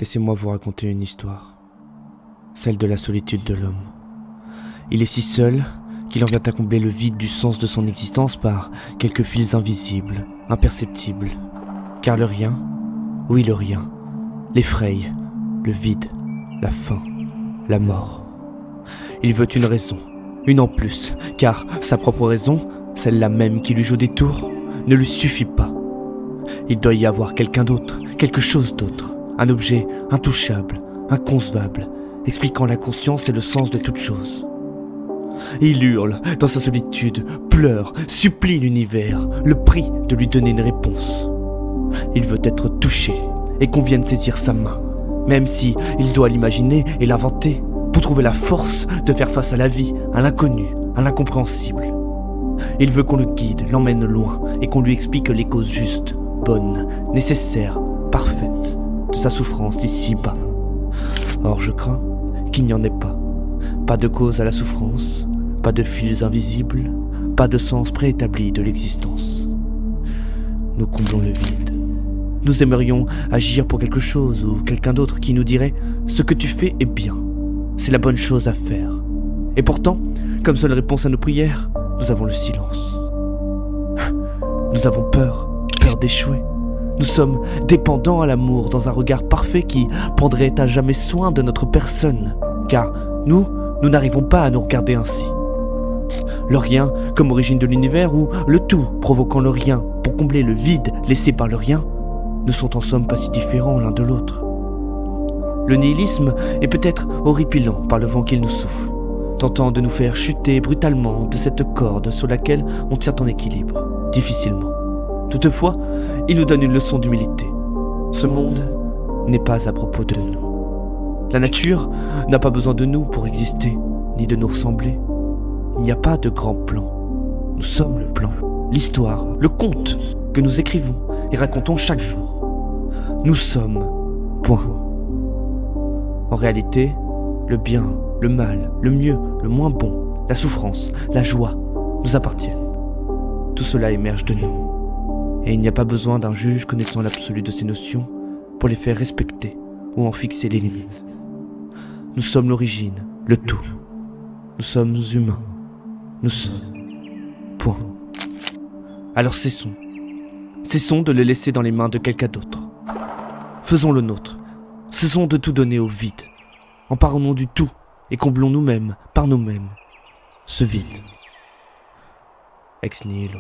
Laissez-moi vous raconter une histoire, celle de la solitude de l'homme. Il est si seul qu'il en vient à combler le vide du sens de son existence par quelques fils invisibles, imperceptibles. Car le rien, oui le rien, l'effraye, le vide, la faim, la mort. Il veut une raison, une en plus, car sa propre raison, celle-là même qui lui joue des tours, ne lui suffit pas. Il doit y avoir quelqu'un d'autre, quelque chose d'autre, un objet intouchable, inconcevable, expliquant la conscience et le sens de toute chose. Il hurle dans sa solitude, pleure, supplie l'univers, le prie de lui donner une réponse. Il veut être touché et qu'on vienne saisir sa main, même si il doit l'imaginer et l'inventer pour trouver la force de faire face à la vie, à l'inconnu, à l'incompréhensible. Il veut qu'on le guide, l'emmène loin et qu'on lui explique les causes justes, bonnes, nécessaires, parfaites de sa souffrance ici-bas. Or je crains qu'il n'y en ait pas. Pas de cause à la souffrance, pas de fils invisibles, pas de sens préétabli de l'existence. Nous comblons le vide. Nous aimerions agir pour quelque chose ou quelqu'un d'autre qui nous dirait « Ce que tu fais est bien, c'est la bonne chose à faire ». Et pourtant, comme seule réponse à nos prières, nous avons le silence. Nous avons peur d'échouer. Nous sommes dépendants à l'amour dans un regard parfait qui prendrait à jamais soin de notre personne, car nous n'arrivons pas à nous regarder ainsi. Le rien comme origine de l'univers ou le tout provoquant le rien pour combler le vide laissé par le rien ne sont en somme pas si différents l'un de l'autre. Le nihilisme est peut-être horripilant par le vent qu'il nous souffle, tentant de nous faire chuter brutalement de cette corde sur laquelle on tient en équilibre, difficilement. Toutefois, il nous donne une leçon d'humilité. Ce monde n'est pas à propos de nous. La nature n'a pas besoin de nous pour exister, ni de nous ressembler. Il n'y a pas de grand plan. Nous sommes le plan, l'histoire, le conte que nous écrivons et racontons chaque jour. Nous sommes, point. En réalité, le bien, le mal, le mieux, le moins bon, la souffrance, la joie nous appartiennent. Tout cela émerge de nous. Et il n'y a pas besoin d'un juge connaissant l'absolu de ces notions pour les faire respecter ou en fixer les limites. Nous sommes l'origine, le tout. Nous sommes humains. Nous sommes. Point. Alors cessons. Cessons de le laisser dans les mains de quelqu'un d'autre. Faisons le nôtre. Cessons de tout donner au vide. Emparons-nous du tout et comblons nous-mêmes, par nous-mêmes, ce vide. Ex nihilo.